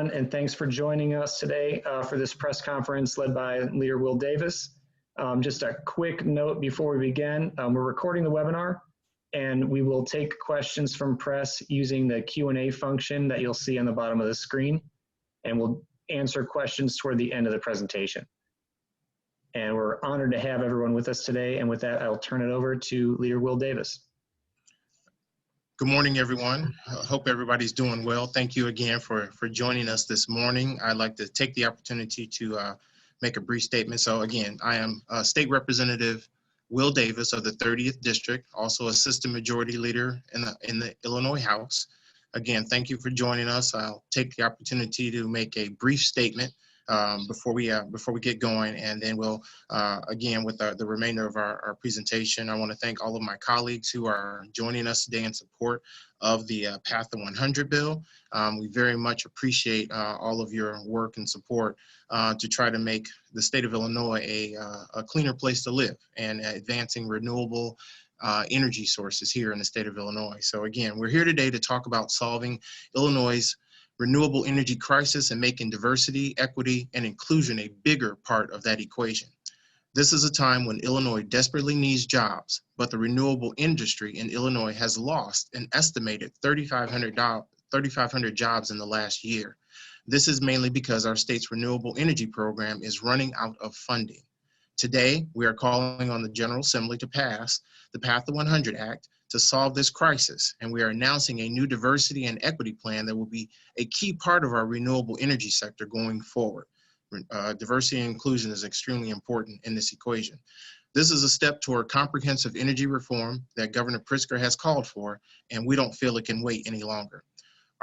And thanks for joining us today for this press conference led by Leader Will Davis. Just a quick note before we begin, we're recording the webinar and we will take questions from press using the Q&A function that you'll see on the bottom of the screen, and we'll answer questions toward the end of the presentation. And we're honored to have everyone with us today, and with that, I'll turn it over to Leader Will Davis. Good morning, everyone. Hope everybody's doing well. Thank you again for joining us this morning. I'd like to take the opportunity to make a brief statement. So again, I am State Representative Will Davis of the 30th District, also Assistant Majority Leader in the Illinois House. Again, thank you for joining us. I'll take the opportunity to make a brief statement before we get going, and then we'll again with the remainder of our presentation. I want to thank all of my colleagues who are joining us today in support of the Path to 100 bill. We very much appreciate all of your work and support to try to make the state of Illinois a cleaner place to live and advancing renewable energy sources here in the state of Illinois. So again, we're here today to talk about solving Illinois' renewable energy crisis and making diversity, equity, and inclusion a bigger part of that equation. This is a time when Illinois desperately needs jobs, but the renewable industry in Illinois has lost an estimated 3,500 jobs in the last year. This is mainly because our state's renewable energy program is running out of funding. Today, we are calling on the General Assembly to pass the Path to 100 Act to solve this crisis, and we are announcing a new diversity and equity plan that will be a key part of our renewable energy sector going forward. Diversity and inclusion is extremely important in this equation. This is a step toward comprehensive energy reform that Governor Pritzker has called for, and we don't feel it can wait any longer.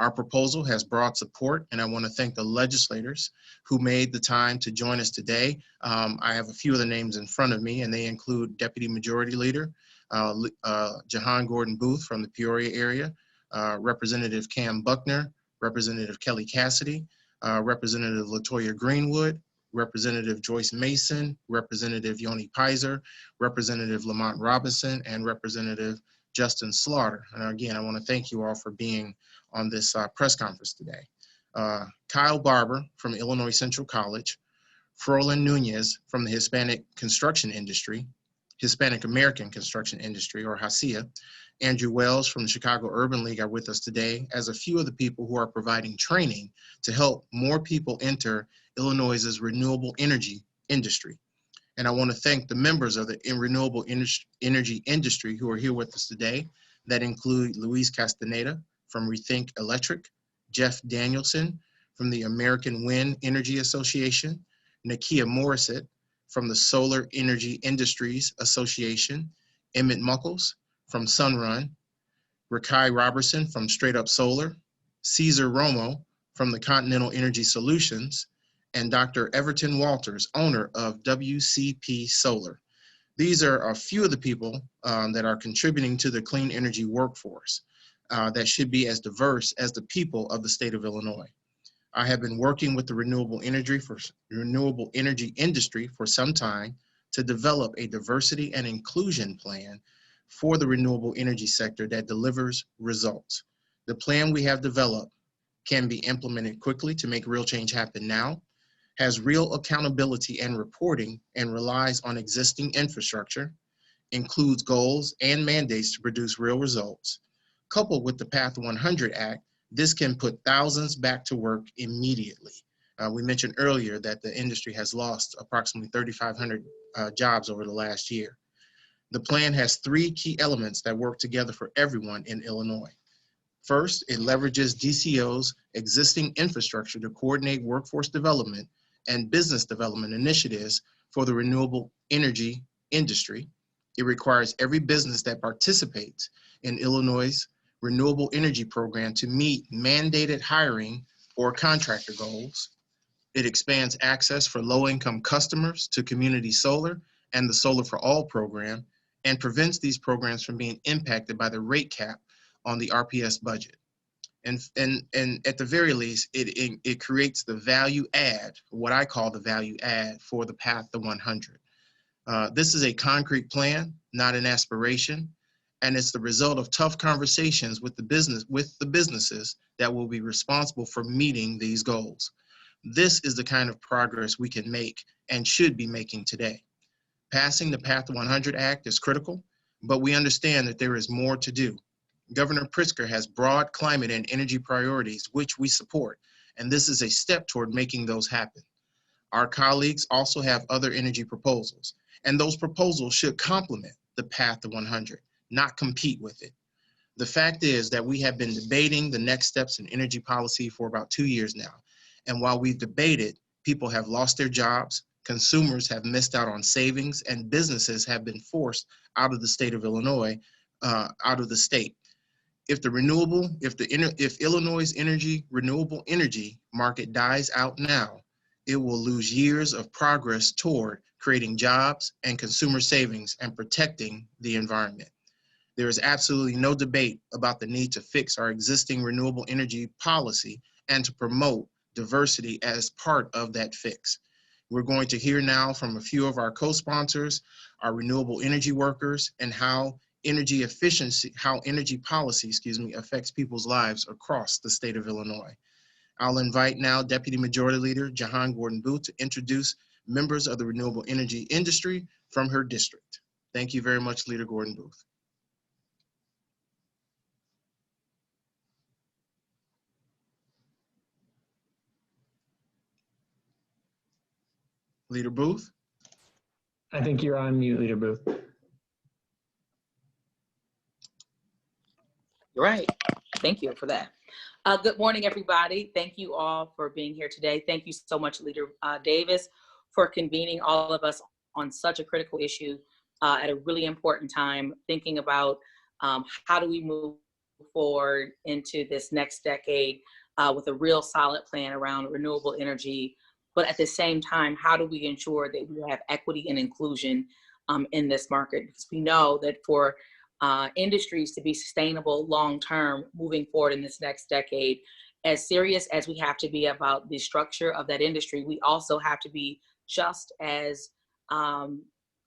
Our proposal has broad support, and I want to thank the legislators who made the time to join us today. I have a few of the names in front of me, and they include Deputy Majority Leader Jehan Gordon Booth from the Peoria area, Representative Cam Buckner, Representative Kelly Cassidy, Representative LaToya Greenwood, Representative Joyce Mason, Representative Yoni Pizer, Representative Lamont Robinson, and Representative Justin Slaughter. And again, I want to thank you all for being on this press conference today. Kyle Barber from Illinois Central College, Frolin Nunez from the Hispanic American Construction Industry, or HACIA, Andrew Wells from the Chicago Urban League are with us today as a few of the people who are providing training to help more people enter Illinois' renewable energy industry. And I want to thank the members of the renewable energy industry who are here with us today. That include Luis Castaneda from Rethink Electric, Jeff Danielson from the American Wind Energy Association, Nakia Morissette from the Solar Energy Industries Association, Emmett Muckles from Sunrun, Rakai Robertson from Straight Up Solar, Caesar Romo from the Continental Energy Solutions, and Dr. Everton Walters, owner of WCP Solar. These are a few of the people that are contributing to the clean energy workforce that should be as diverse as the people of the state of Illinois. I have been working with the renewable energy industry for some time to develop a diversity and inclusion plan for the renewable energy sector that delivers results. The plan we have developed can be implemented quickly to make real change happen now, has real accountability and reporting, and relies on existing infrastructure, includes goals and mandates to produce real results. Coupled with the Path to 100 Act, this can put thousands back to work immediately. We mentioned earlier that the industry has lost approximately 3,500 jobs over the last year. The plan has three key elements that work together for everyone in Illinois. First, it leverages DCO's existing infrastructure to coordinate workforce development and business development initiatives for the renewable energy industry. It requires every business that participates in Illinois' renewable energy program to meet mandated hiring or contractor goals. It expands access for low-income customers to community solar and the Solar for All program, and prevents these programs from being impacted by the rate cap on the RPS budget. And at the very least, it creates the value add, what I call the value add for the Path to 100. This is a concrete plan, not an aspiration. and it's the result of tough conversations with the businesses that will be responsible for meeting these goals. This is the kind of progress we can make and should be making today. Passing the Path to 100 Act is critical, but we understand that there is more to do. Governor Pritzker has broad climate and energy priorities, which we support, and this is a step toward making those happen. Our colleagues also have other energy proposals, and those proposals should complement the Path to 100, not compete with it. The fact is that we have been debating the next steps in energy policy for about 2 years now, and while we've debated, people have lost their jobs, consumers have missed out on savings, and businesses have been forced out of the state of Illinois, out of the state. If Illinois' renewable energy market dies out now, it will lose years of progress toward creating jobs and consumer savings and protecting the environment. There is absolutely no debate about the need to fix our existing renewable energy policy and to promote diversity as part of that fix. We're going to hear now from a few of our co-sponsors, our renewable energy workers, and how energy policy, affects people's lives across the state of Illinois. I'll invite now Deputy Majority Leader Jehan Gordon-Booth to introduce members of the renewable energy industry from her district. Thank you very much, Leader Gordon-Booth. Leader Booth? I think you're on mute, Leader Booth. You're right. Thank you for that. Good morning, everybody. Thank you all for being here today. Thank you so much, Leader Davis, for convening all of us on such a critical issue at a really important time, thinking about how do we move forward into this next decade with a real solid plan around renewable energy, but at the same time, how do we ensure that we have equity and inclusion in this market? Because we know that for industries to be sustainable long-term moving forward in this next decade, as serious as we have to be about the structure of that industry, we also have to be just as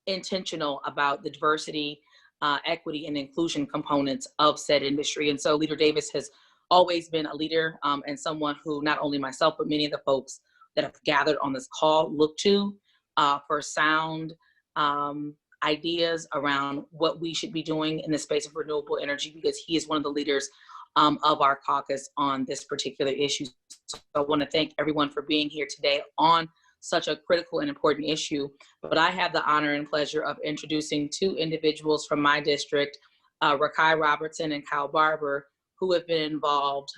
intentional about the diversity, equity, and inclusion components of said industry. And so Leader Davis has always been a leader and someone who not only myself, but many of the folks that have gathered on this call look to for sound ideas around what we should be doing in the space of renewable energy, because he is one of the leaders of our caucus on this particular issue. So I want to thank everyone for being here today on such a critical and important issue. But I have the honor and pleasure of introducing two individuals from my district, Rakai Robertson and Kyle Barber, who have been involved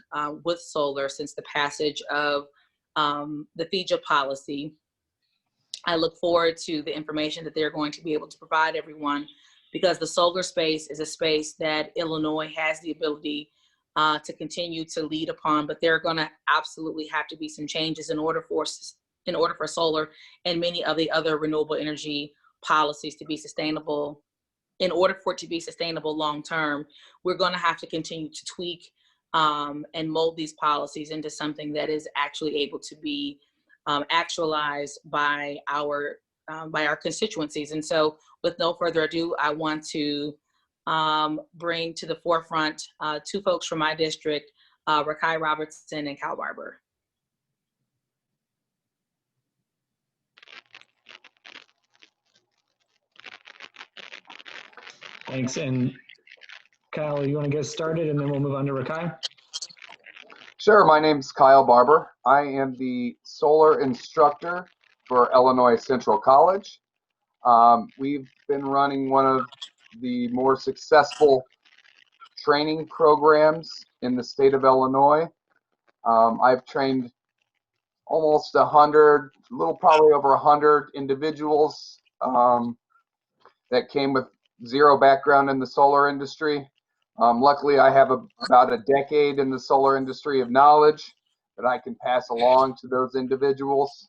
with solar since the passage of the FEJA policy. I look forward to the information that they're going to be able to provide everyone, because the solar space is a space that Illinois has the ability to continue to lead upon, but there are going to absolutely have to be some changes in order for solar and many of the other renewable energy policies to be sustainable. In order for it to be sustainable long-term, we're going to have to continue to tweak and mold these policies into something that is actually able to be actualized by our constituencies. And so with no further ado, I want to bring to the forefront two folks from my district, Rakai Robertson and Kyle Barber. Thanks. And Kyle, you want to get started and then we'll move on to Rakai? Sure, my name's Kyle Barber. I am the solar instructor for Illinois Central College. We've been running one of the more successful training programs in the state of Illinois. I've trained almost 100, probably over 100 individuals that came with zero background in the solar industry. Luckily, I have about a decade in the solar industry of knowledge that I can pass along to those individuals.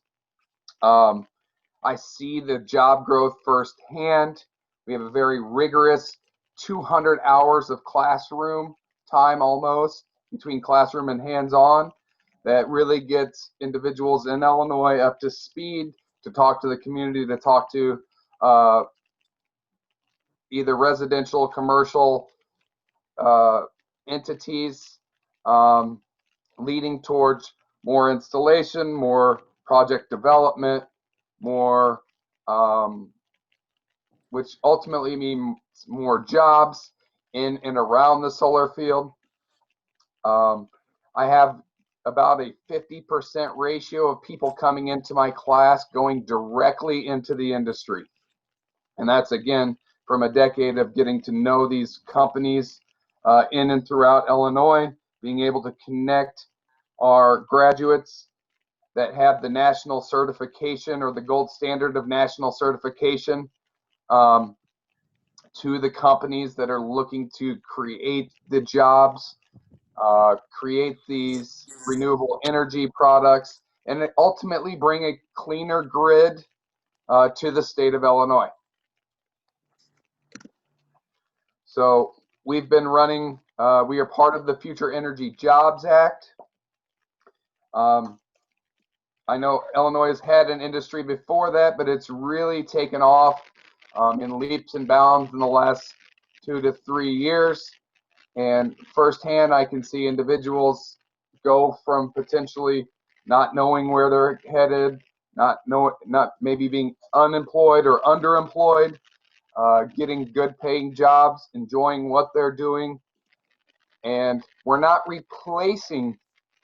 I see the job growth firsthand. We have a very rigorous 200 hours of classroom time almost between classroom and hands-on that really gets individuals in Illinois up to speed to talk to the community, to talk to either residential, commercial, entities, leading towards more installation, more project development, more, which ultimately means more jobs in and around the solar field. I have about a 50% ratio of people coming into my class going directly into the industry. And that's, again, from a decade of getting to know these companies in and throughout Illinois, being able to connect our graduates that have the national certification or the gold standard of national certification to the companies that are looking to create the jobs, create these renewable energy products, and ultimately bring a cleaner grid to the state of Illinois. So we've been running, we are part of the Future Energy Jobs Act. I know Illinois has had an industry before that, but it's really taken off in leaps and bounds in the last 2 to 3 years. And firsthand, I can see individuals go from potentially not knowing where they're headed, not maybe being unemployed or underemployed, getting good paying jobs, enjoying what they're doing. And we're not replacing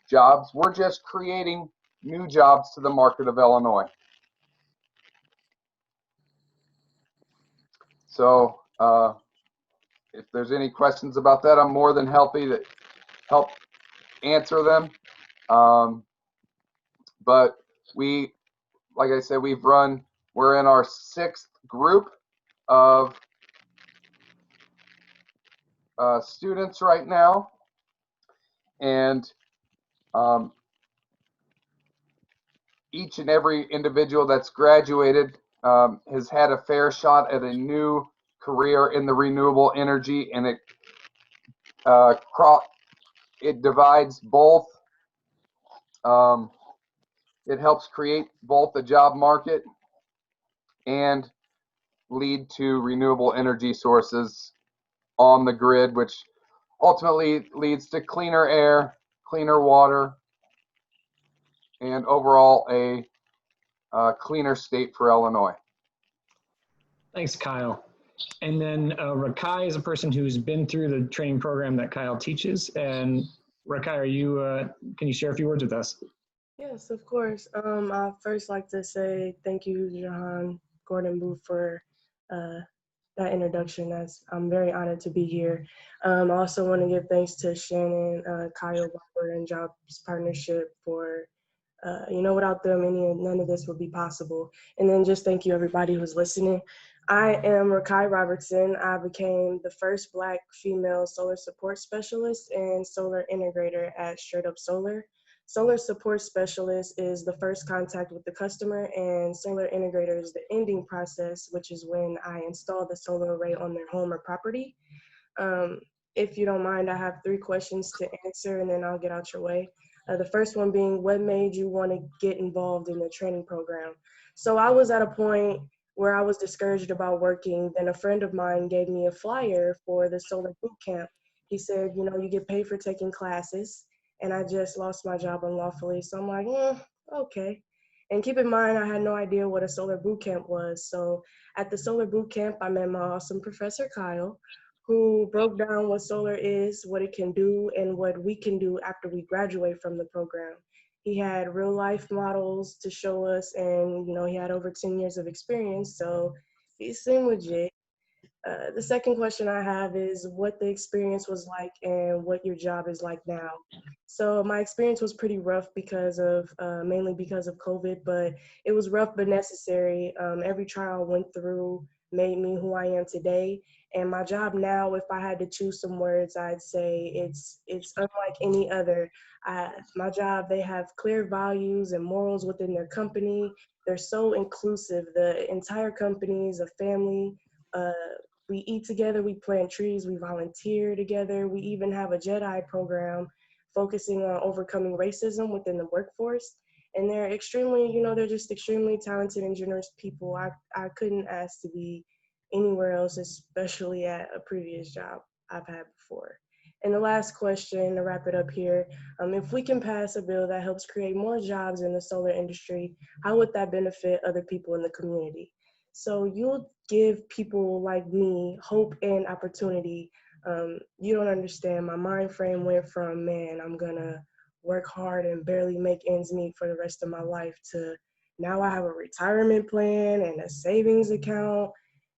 jobs, we're just creating new jobs to the market of Illinois. So if there's any questions about that, I'm more than happy to help answer them. But we, like I said, we're in our 6th group of students right now. And each and every individual that's graduated has had a fair shot at a new career in the renewable energy, and it divides both. It helps create both the job market and lead to renewable energy sources on the grid, which ultimately leads to cleaner air, cleaner water, and overall a cleaner state for Illinois. Thanks, Kyle. And then Rakai is a person who's been through the training program that Kyle teaches. And Rakai, are you, can you share a few words with us? Yes, of course. I'd first like to say thank you, Jehan, Gordon Booth, for that introduction. I'm very honored to be here. I also want to give thanks to Shannon, Kyle Barber, and Jobs Partnership for, without them, none of this would be possible. And then just thank you, everybody who's listening. I am Rakai Robertson. I became the first Black female solar support specialist and solar integrator at Straight Up Solar. Solar support specialist is the first contact with the customer, and solar integrator is the ending process, which is when I install the solar array on their home or property. If you don't mind, I have 3 questions to answer, and then I'll get out your way. The first one being, what made you want to get involved in the training program? So I was at a point where I was discouraged about working. Then a friend of mine gave me a flyer for the solar boot camp. He said, you get paid for taking classes. And I just lost my job unlawfully. So I'm like, okay. And keep in mind, I had no idea what a solar boot camp was. So at the solar boot camp, I met my awesome professor, Kyle, who broke down what solar is, what it can do, and what we can do after we graduate from the program. He had real life models to show us, and he had over 10 years of experience, so he seemed legit. The second question I have is what the experience was like and what your job is like now. So my experience was pretty rough mainly because of COVID, but it was rough but necessary. Every trial I went through made me who I am today. And my job now, if I had to choose some words, I'd say it's unlike any other. My job, they have clear values and morals within their company. They're so inclusive. The entire company is a family. We eat together, we plant trees, we volunteer together. We even have a JEDI program focusing on overcoming racism within the workforce. And they're extremely, they're just extremely talented and generous people. I couldn't ask to be anywhere else, especially at a previous job. I've had before. And the last question to wrap it up here, if we can pass a bill that helps create more jobs in the solar industry, how would that benefit other people in the community? So you'll give people like me hope and opportunity. You don't understand, my mind frame went from, man, I'm gonna work hard and barely make ends meet for the rest of my life, to now I have a retirement plan and a savings account.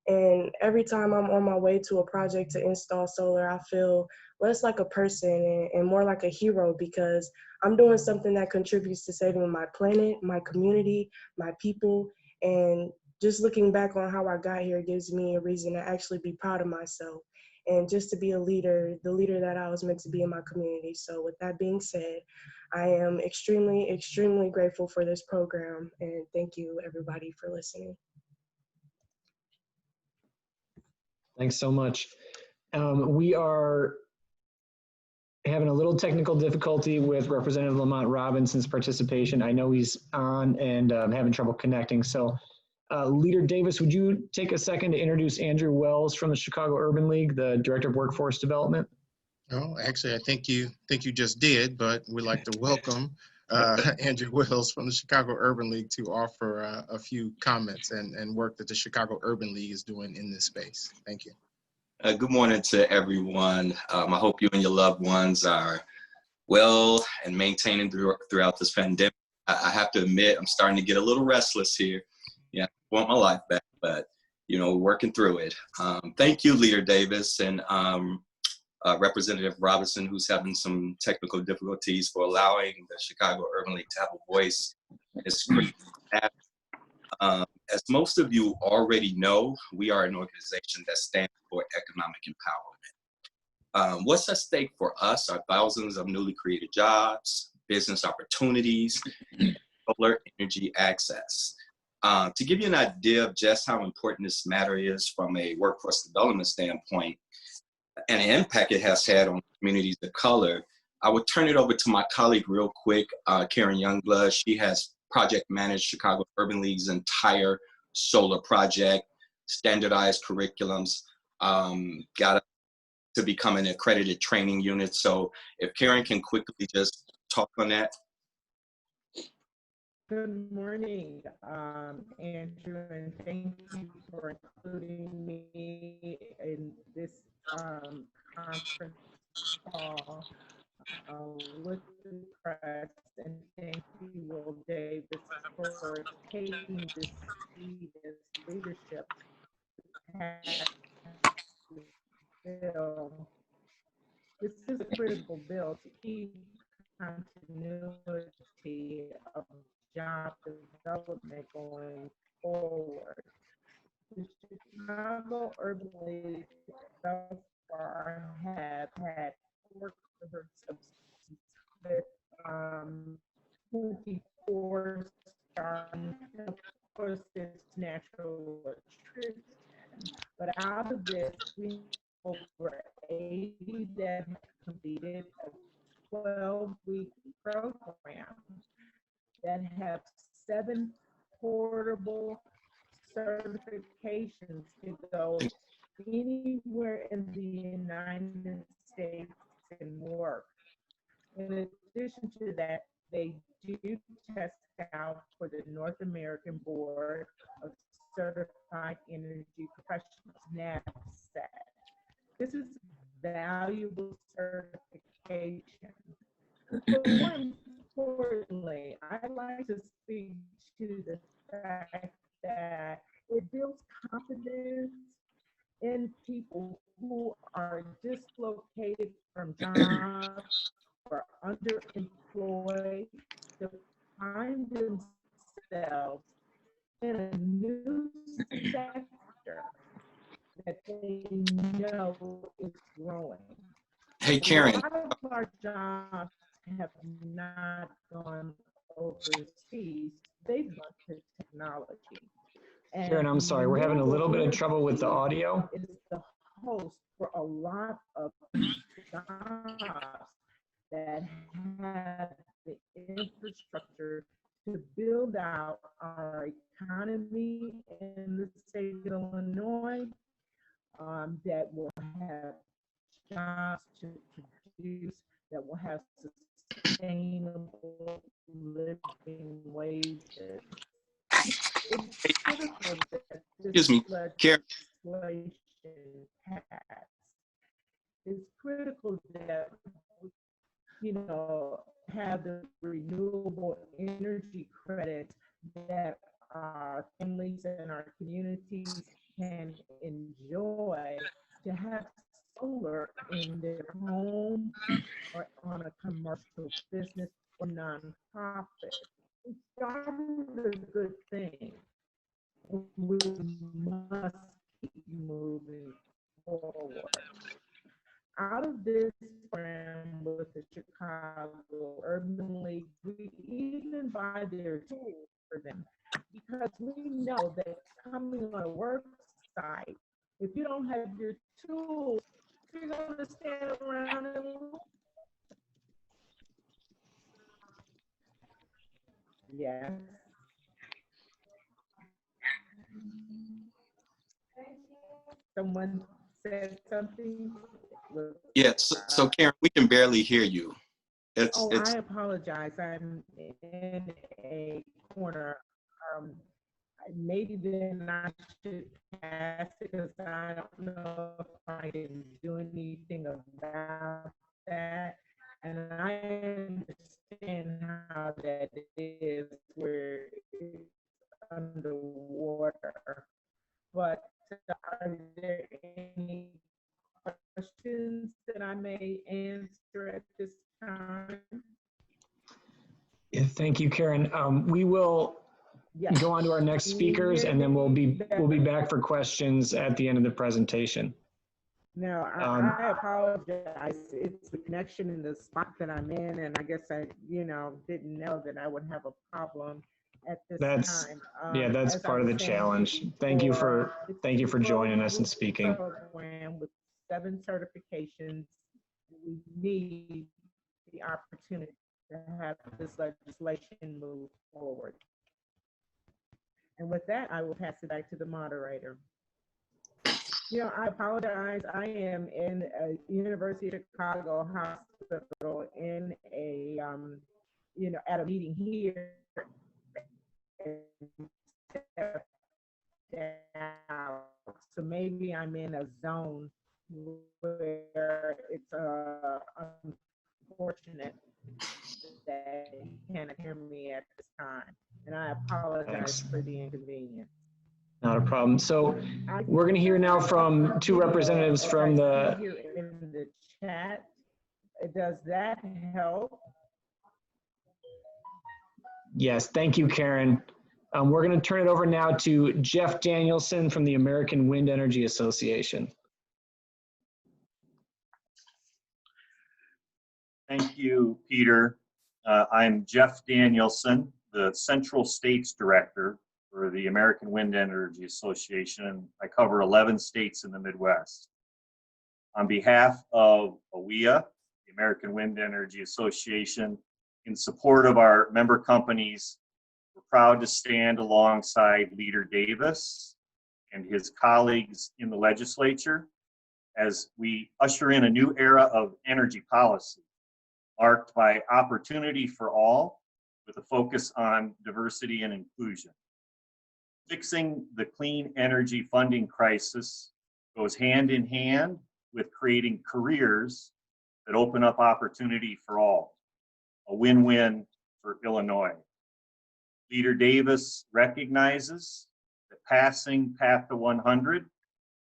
And every time I'm on my way to a project to install solar, I feel less like a person and more like a hero, because I'm doing something that contributes to saving my planet, my community, my people. And just looking back on how I got here gives me a reason to actually be proud of myself and just to be a leader, the leader that I was meant to be in my community. So with that being said, I am extremely, extremely grateful for this program, and thank you everybody for listening. Thanks so much. We are having a little technical difficulty with Representative Lamont Robinson's participation. I know he's on and having trouble connecting. So Leader Davis, would you take a second to introduce Andrew Wells from the Chicago Urban League, the Director of Workforce Development? No, actually, I think you just did, but we'd like to welcome Andrew Wells from the Chicago Urban League to offer a few comments and work that the Chicago Urban League is doing in this space. Thank you. Good morning to everyone. I hope you and your loved ones are well and maintaining throughout this pandemic. I have to admit, I'm starting to get a little restless here. Yeah, I want my life back, but you know, working through it. Thank you, Leader Davis and Representative Robinson, who's having some technical difficulties, for allowing the Chicago Urban League to have a voice. It's great. As most of you already know, we are an organization that stands for economic empowerment. What's at stake for us are thousands of newly created jobs, business opportunities, and solar energy access. To give you an idea of just how important this matter is from a workforce development standpoint and the impact it has had on communities of color, I would turn it over to my colleague real quick, Karen Youngblood. She has project managed Chicago Urban League's entire solar project, standardized curriculums, got to become an accredited training unit. So if Karen can quickly just talk on that. Good morning, Andrew, and thank you for including me in this conference call with the press, and thank you, Will Davis, for taking this lead as leadership to pass this bill. This is a critical bill to keep continuity of job development going forward. The Chicago Urban League thus far have had 4 with 24 starting. Of course, there's natural attrition, but out of this, we have over 80 that have completed a 12-week program that have 7 portable certifications to go anywhere in the United States and work. In addition to that, they do test out for the North American Board of Certified Energy Professionals, NAVCET. This is valuable certification. But more importantly, I'd like to speak to the fact that it builds confidence in people who are dislocated from jobs or underemployed to find themselves in a new sector that they know is growing. Hey, Karen. A lot of our jobs have not gone overseas. They've gone to technology. And Karen, I'm sorry, we're having a little bit of trouble with the audio. Is the host for a lot of jobs that have the infrastructure to build out our economy in the state of Illinois, that will have jobs to produce that will have sustainable living wages. It's critical that Excuse this me, Karen. legislation pass. It's critical that we, have the renewable energy credits that our families and our communities can enjoy, to have solar in their home or on a commercial business or nonprofit. We started a good thing. We must keep moving forward. Out of this program with the Chicago Urban League, we even buy their tools for them, because we know that coming on a work site, if you don't have your tools, you're going to stand around and look. Yes. Someone said something. Yeah, so Karen, we can barely hear you. I apologize. I'm in a corner. Maybe then I should pass it, because I don't know if I can do anything about that. And I understand how that is, where it's underwater. But are there any questions that I may answer at this time? Yeah, thank you, Karen. We will go on to our next speakers, and then we'll be back for questions at the end of the presentation. No, I apologize. It's the connection in the spot that I'm in, and I guess I, didn't know that I would have a problem at this time. Yeah, that's part of the challenge. Thank you for joining us and speaking. Program with 7 certifications, we need the opportunity to have this legislation move forward. And with that, I will pass it back to the moderator. I apologize. I am in a University of Chicago hospital in a, at a meeting here. So maybe I'm in a zone where it's unfortunate that you can't hear me at this time. And I apologize for the inconvenience. Not a problem. So we're going to hear now from 2 representatives from the... Here in the chat. Does that help? Yes, thank you, Karen. We're going to turn it over now to Jeff Danielson from the American Wind Energy Association. Thank you, Peter. I'm Jeff Danielson, the Central States Director for the American Wind Energy Association. I cover 11 states in the Midwest. On behalf of AWEA, the American Wind Energy Association, in support of our member companies, we're proud to stand alongside Leader Davis and his colleagues in the legislature as we usher in a new era of energy policy, marked by opportunity for all, with a focus on diversity and inclusion. Fixing the clean energy funding crisis goes hand in hand with creating careers that open up opportunity for all, a win-win for Illinois. Leader Davis recognizes that passing Path to 100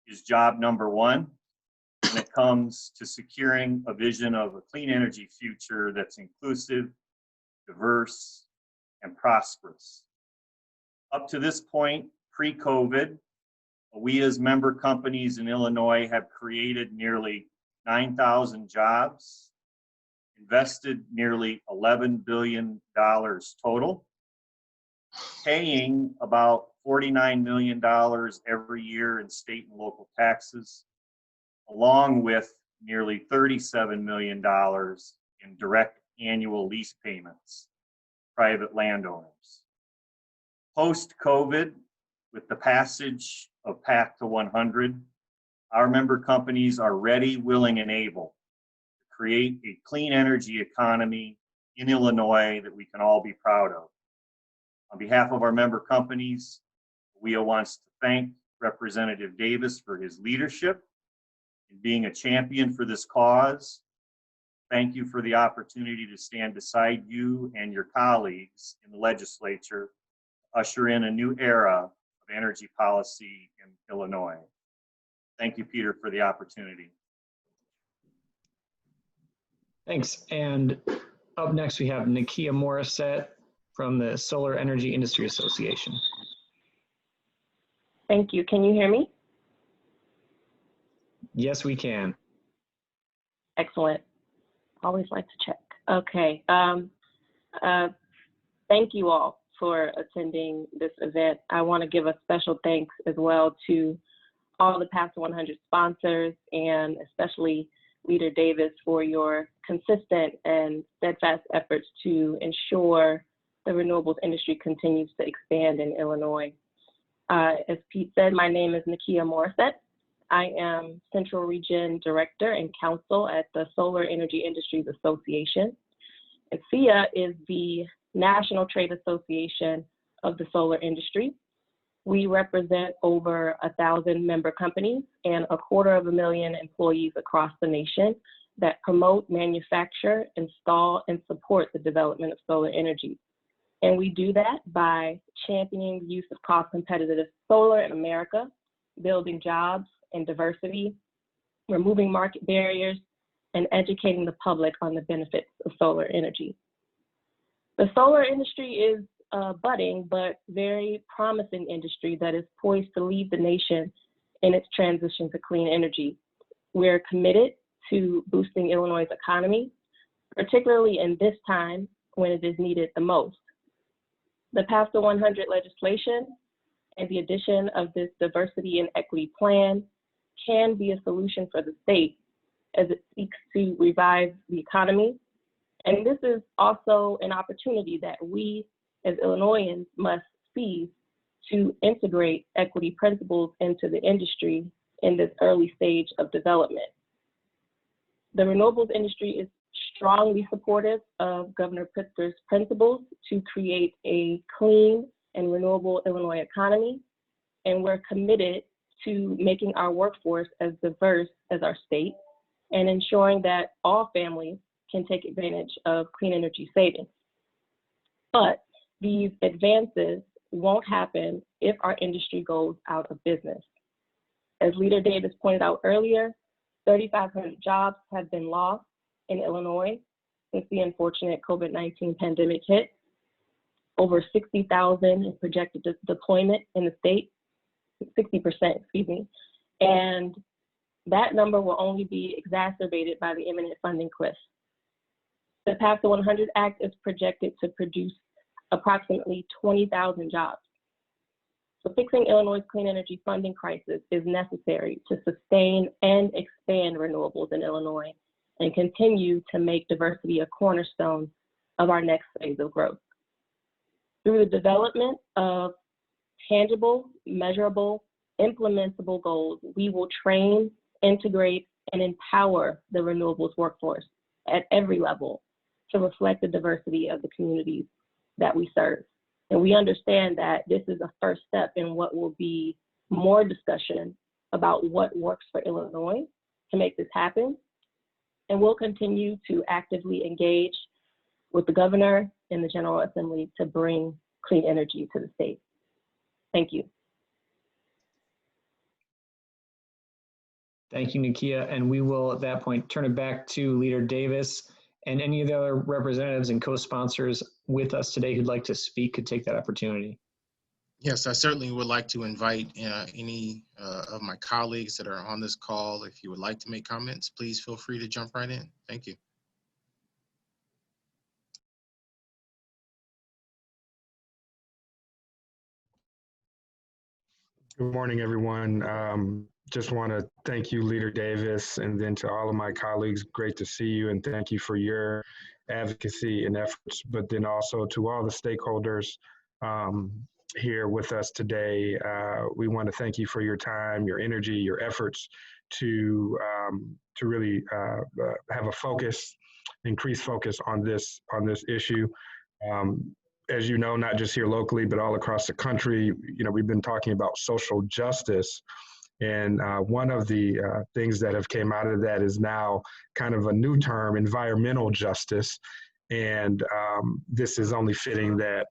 is job number 1 when it comes to securing a vision of a clean energy future that's inclusive, diverse, and prosperous. Up to this point, pre-COVID, AWEA's member companies in Illinois have created nearly 9,000 jobs, invested nearly $11 billion total, paying about $49 million every year in state and local taxes, along with nearly $37 million in direct annual lease payments, private landowners. Post-COVID, with the passage of Path to 100, Our member companies are ready, willing, and able to create a clean energy economy in Illinois that we can all be proud of. On behalf of our member companies, WIA wants to thank Representative Davis for his leadership in being a champion for this cause. Thank you for the opportunity to stand beside you and your colleagues in the legislature to usher in a new era of energy policy in Illinois. Thank you, Peter, for the opportunity. Thanks. And up next, we have Nakia Morissette from the Solar Energy Industry Association. Thank you. Can you hear me? Yes, we can. Excellent. Always like to check. Okay. Thank you all for attending this event. I want to give a special thanks as well to all the past 100 sponsors, and especially Leader Davis for your consistent and steadfast efforts to ensure the renewables industry continues to expand in Illinois. As Pete said, my name is Nakia Morissette. I am Central Region Director and Counsel at the Solar Energy Industries Association. And SEIA is the National Trade Association of the solar industry. We represent over 1,000 member companies and 250,000 employees across the nation that promote, manufacture, install, and support the development of solar energy. And we do that by championing the use of cost-competitive solar in America, building jobs and diversity, removing market barriers, and educating the public on the benefits of solar energy. The solar industry is a budding but very promising industry that is poised to lead the nation in its transition to clean energy. We're committed to boosting Illinois' economy, particularly in this time when it is needed the most. The PASTA 100 legislation and the addition of this diversity and equity plan can be a solution for the state as it seeks to revive the economy. And this is also an opportunity that we as Illinoisans must seize to integrate equity principles into the industry in this early stage of development. The renewables industry is strongly supportive of Governor Pritzker's principles to create a clean and renewable Illinois economy, and we're committed to making our workforce as diverse as our state and ensuring that all families can take advantage of clean energy savings. But these advances won't happen if our industry goes out of business. As Leader Davis pointed out earlier, 3,500 jobs have been lost in Illinois since the unfortunate COVID-19 pandemic hit. Over 60,000 is projected deployment in the state, 60%, excuse me. And that number will only be exacerbated by the imminent funding cliff. The PASTA 100 Act is projected to produce approximately 20,000 jobs. So fixing Illinois' clean energy funding crisis is necessary to sustain and expand renewables in Illinois and continue to make diversity a cornerstone of our next phase of growth. Through the development of tangible, measurable, implementable goals, we will train, integrate, and empower the renewables workforce at every level to reflect the diversity of the communities that we serve. And we understand that this is a first step in what will be more discussion about what works for Illinois to make this happen. And we'll continue to actively engage with the governor and the General Assembly to bring clean energy to the state. Thank you. Thank you, Nakia. And we will, at that point, turn it back to Leader Davis, and any of the other representatives and co-sponsors with us today who'd like to speak could take that opportunity. Yes, I certainly would like to invite any of my colleagues that are on this call. If you would like to make comments, please feel free to jump right in. Thank you. Good morning, everyone. Just want to thank you, Leader Davis, and then to all of my colleagues, great to see you, and thank you for your advocacy and efforts, but then also to all the stakeholders here with us today. We want to thank you for your time, your energy, your efforts to really have a focus, increased focus on this issue. As you know, not just here locally, but all across the country, we've been talking about social justice. And one of the things that have came out of that is now kind of a new term, environmental justice. And this is only fitting that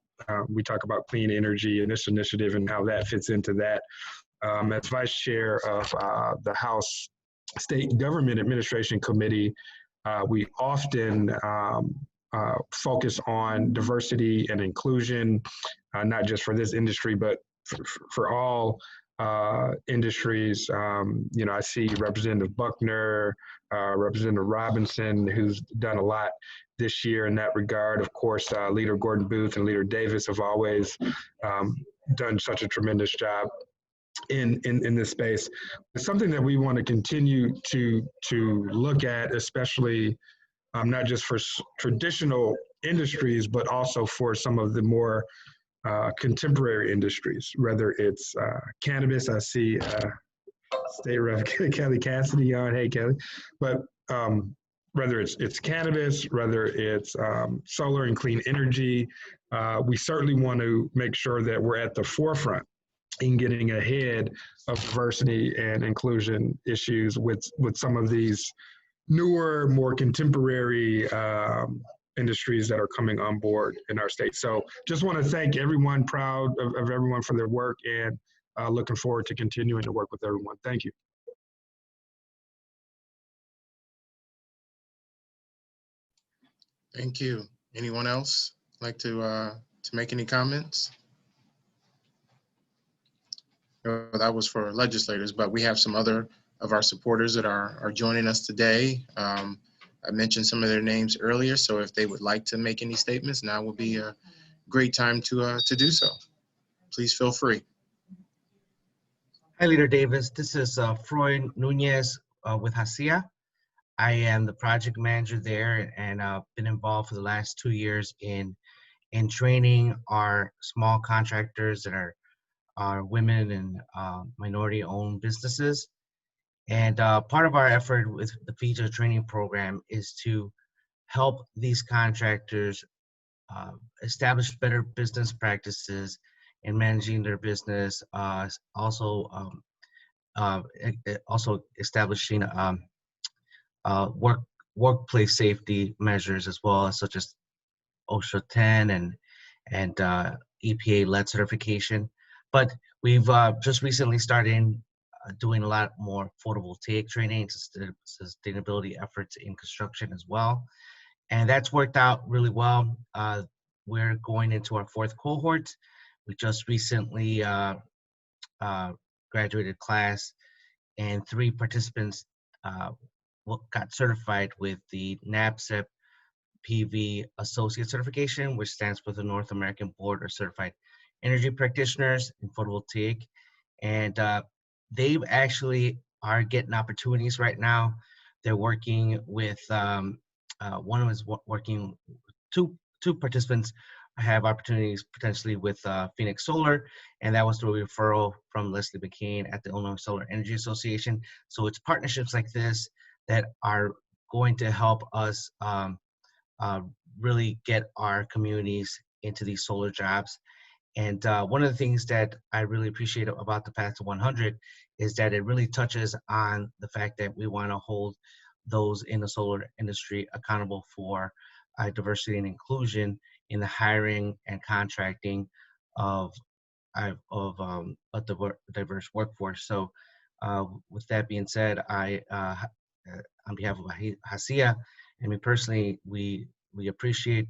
we talk about clean energy and this initiative and how that fits into that. As vice chair of the House State Government Administration Committee, we often focus on diversity and inclusion, not just for this industry, but for all industries. I see Representative Buckner, Representative Robinson, who's done a lot this year in that regard. Of course, Leader Gordon Booth and Leader Davis have always done such a tremendous job in this space. It's something that we want to continue to look at, especially not just for traditional industries, but also for some of the more contemporary industries, whether it's cannabis. I see State Rep Kelly Cassidy on. Hey, Kelly. But whether it's cannabis, whether it's solar and clean energy, we certainly want to make sure that we're at the forefront in getting ahead of diversity and inclusion issues with some of these newer, more contemporary industries that are coming on board in our state. So just want to thank everyone, proud of everyone for their work, and looking forward to continuing to work with everyone. Thank you. Thank you. Anyone else like to make any comments? That was for legislators, but we have some other of our supporters that are joining us today. I mentioned some of their names earlier, so if they would like to make any statements, now would be a great time to do so. Please feel free. Hi, Leader Davis. This is Freud Nunez with HACIA. I am the project manager there, and been involved for the last 2 years in training our small contractors that are women and minority-owned businesses. And part of our effort with the Pizer training program is to help these contractors establish better business practices in managing their business, also establishing workplace safety measures as well, such as OSHA 10 and EPA lead certification. But we've just recently started doing a lot more photovoltaic training, sustainability efforts in construction as well. And that's worked out really well. We're going into our 4th cohort. We just recently graduated class, and 3 participants got certified with the NABCEP PV Associate Certification, which stands for the North American Board of Certified Energy Practitioners in Photovoltaic. And they actually are getting opportunities right now. They're working with, one of them is working, two participants have opportunities potentially with Phoenix Solar, and that was through a referral from Leslie McCain at the Illinois Solar Energy Association. So it's partnerships like this that are going to help us really get our communities into these solar jobs. And one of the things that I really appreciate about the Path to 100 is that it really touches on the fact that we want to hold those in the solar industry accountable for diversity and inclusion in the hiring and contracting of a diverse workforce. So with that being said, I, on behalf of HACIA, and me personally, we appreciate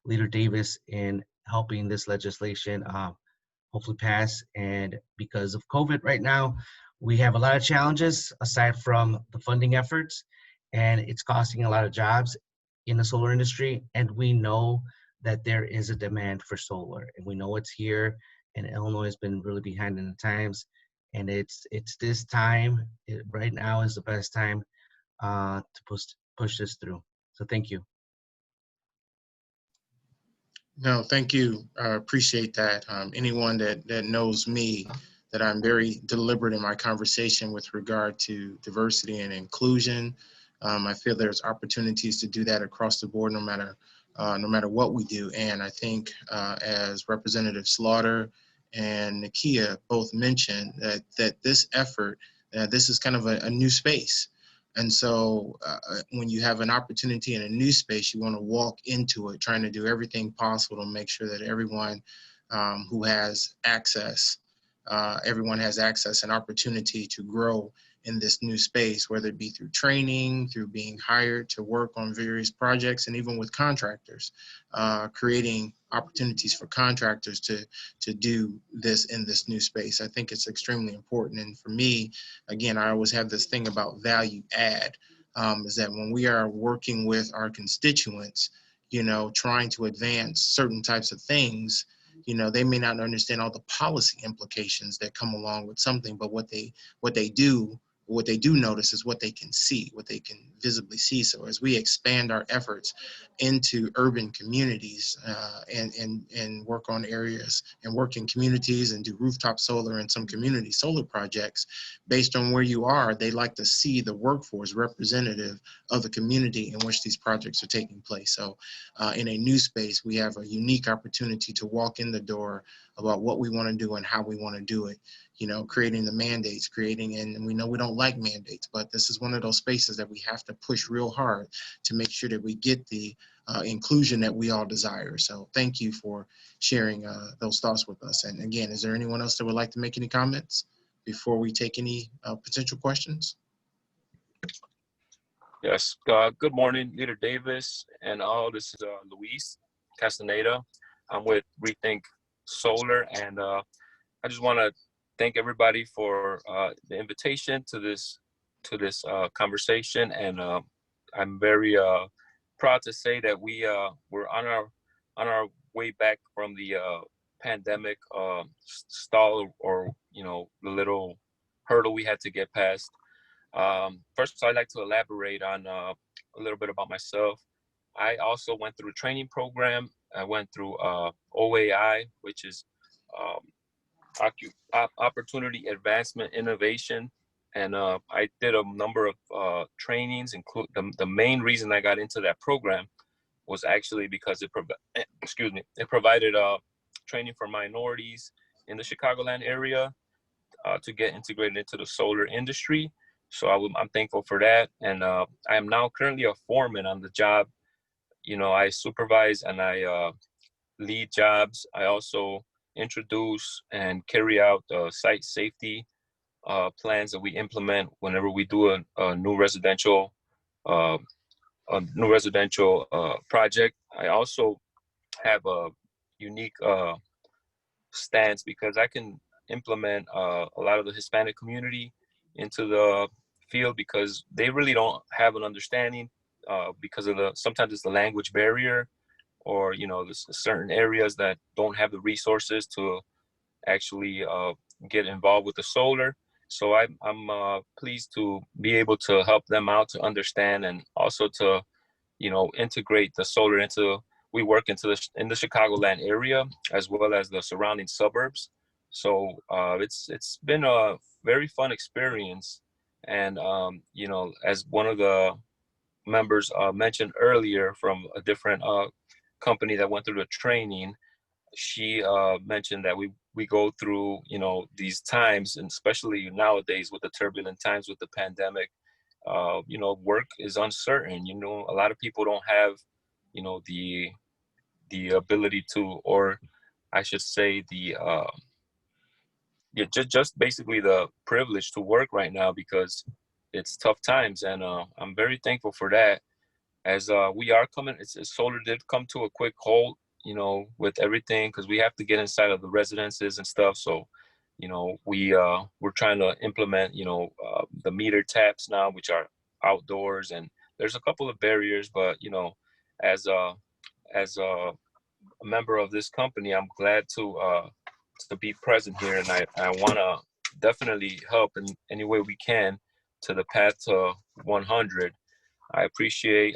Leader Davis in helping this legislation hopefully pass. And because of COVID right now, we have a lot of challenges aside from the funding efforts, and it's costing a lot of jobs in the solar industry. And we know that there is a demand for solar, and we know it's here, and Illinois has been really behind in the times. And it's this time, right now is the best time to push this through. So thank you. No, thank you. I appreciate that. Anyone that knows me, that I'm very deliberate in my conversation with regard to diversity and inclusion. I feel there's opportunities to do that across the board, no matter what we do. And I think as Representative Slaughter and Nakia both mentioned, that this effort, this is kind of a new space. And so when you have an opportunity in a new space, you want to walk into it, trying to do everything possible to make sure that everyone who has access, and opportunity to grow in this new space, whether it be through training, through being hired to work on various projects, and even with contractors, creating opportunities for contractors to do this in this new space. I think it's extremely important. And for me, again, I always have this thing about value add, is that when we are working with our constituents, trying to advance certain types of things, they may not understand all the policy implications that come along with something, but what they do notice is what they can see, what they can visibly see. So as we expand our efforts into urban communities and work on areas and work in communities and do rooftop solar and some community solar projects, based on where you are, they like to see the workforce representative of the community in which these projects are taking place. So in a new space, we have a unique opportunity to walk in the door about what we want to do and how we want to do it. Creating the mandates, and we know we don't like mandates, but this is one of those spaces that we have to push real hard to make sure that we get the inclusion that we all desire. So thank you for sharing those thoughts with us. And again, is there anyone else that would like to make any comments before we take any potential questions? Yes, good morning, Leader Davis and all. This is Luis Castaneda. I'm with Rethink Solar, and I just want to thank everybody for the invitation to this conversation, and I'm very proud to say that we're on our way back from the pandemic stall, or the little hurdle we had to get past. First, I'd like to elaborate on a little bit about myself. I also went through a training program. I went through OAI, which is Opportunity Advancement Innovation, and I did a number of trainings. The main reason I got into that program was actually because it provided training for minorities in the Chicagoland area to get integrated into the solar industry. So I'm thankful for that, and I am now currently a foreman on the job. I supervise and I lead jobs. I also introduce and carry out site safety plans that we implement whenever we do a new residential project. I also have a unique stance because I can implement a lot of the Hispanic community into the field, because they really don't have an understanding because of sometimes it's the language barrier, or there's certain areas that don't have the resources to actually get involved with the solar. So I'm pleased to be able to help them out to understand, and also to integrate the solar into. We work in the Chicagoland area as well as the surrounding suburbs. So it's been a very fun experience, and as one of the members mentioned earlier from a different company that went through the training, she mentioned that we go through these times, and especially nowadays with the turbulent times with the pandemic, work is uncertain. A lot of people don't have the ability to, or I should say just basically the privilege to work right now, because it's tough times, and I'm very thankful for that. As we are coming, solar did come to a quick halt, with everything, because we have to get inside of the residences and stuff. So, we're trying to implement, the meter taps now, which are outdoors, and there's a couple of barriers, but as a member of this company, I'm glad to be present here, and I want to definitely help in any way we can to the path to 100. I appreciate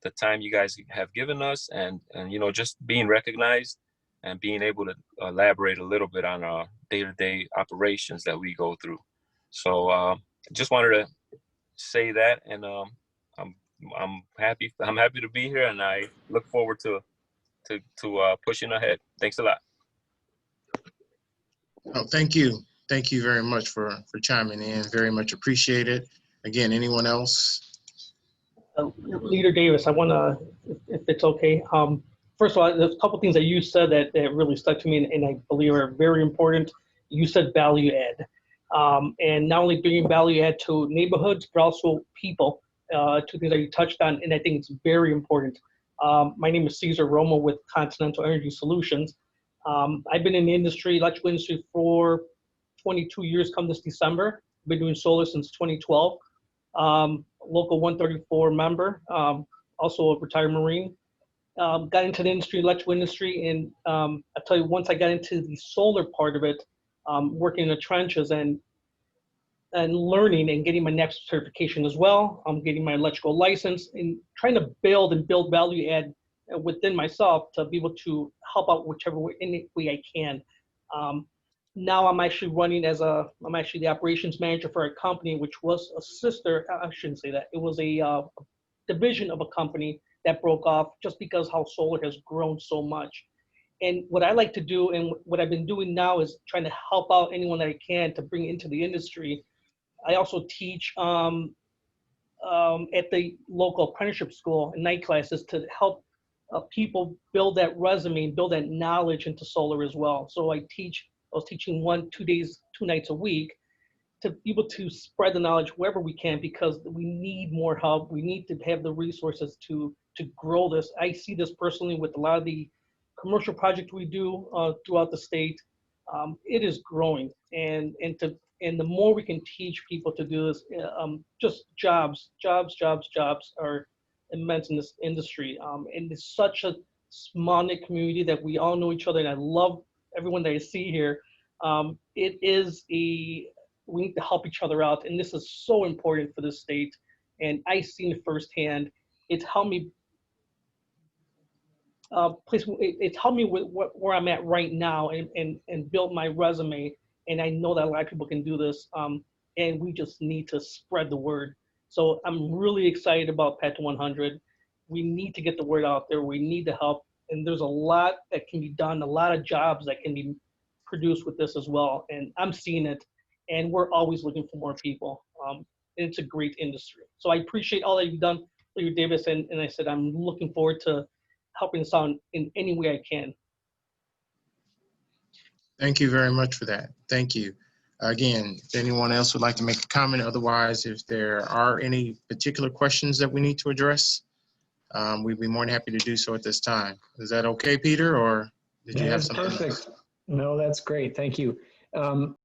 the time you guys have given us, and you know, just being recognized and being able to elaborate a little bit on our day-to-day operations that we go through. So just wanted to say that, and I'm happy to be here, and I look forward to pushing ahead. Thanks a lot. Oh, thank you. Thank you very much for chiming in. Very much appreciated. Again, anyone else? Leader Davis, I want to, if it's okay. First of all, there's a couple things that you said that really stuck to me, and I believe are very important. You said value add. And not only bringing value add to neighborhoods, but also people, two things that you touched on, and I think it's very important. My name is Cesar Romo with Continental Energy Solutions. I've been in the industry, electrical industry, for 22 years come this December. I've been doing solar since 2012. Local 134 member, also a retired Marine. Got into the industry, electrical industry, and I tell you, once I got into the solar part of it, working in the trenches and learning and getting my next certification as well. I'm getting my electrical license and trying to build value add within myself to be able to help out whichever way, any way I can. Now I'm actually running I'm actually the operations manager for a company which was a sister, I shouldn't say that, it was a division of a company that broke off just because how solar has grown so much. And what I like to do, and what I've been doing now, is trying to help out anyone that I can to bring into the industry. I also teach at the local apprenticeship school and night classes to help people build that resume and build that knowledge into solar as well. So I was teaching 2 nights a week to be able to spread the knowledge wherever we can, because we need more help. We need to have the resources to grow this. I see this personally with a lot of the commercial projects we do throughout the state. It is growing, and the more we can teach people to do this, just jobs are immense in this industry. And it's such a small-knit community that we all know each other, and I love everyone that I see here. We need to help each other out, and this is so important for the state. And I've seen it firsthand. It's helped me. It's helped me with where I'm at right now, and build my resume. And I know that a lot of people can do this, and we just need to spread the word. So I'm really excited about Path to 100. We need to get the word out there. We need to help, and there's a lot that can be done, a lot of jobs that can be produced with this as well. And I'm seeing it, and we're always looking for more people. And it's a great industry. So I appreciate all that you've done, Leader Davis, and I said I'm looking forward to helping us out in any way I can. Thank you very much for that. Thank you. Again, if anyone else would like to make a comment, otherwise, if there are any particular questions that we need to address, we'd be more than happy to do so at this time. Is that okay, Peter, or did you have something perfect. else? No, that's great. Thank you.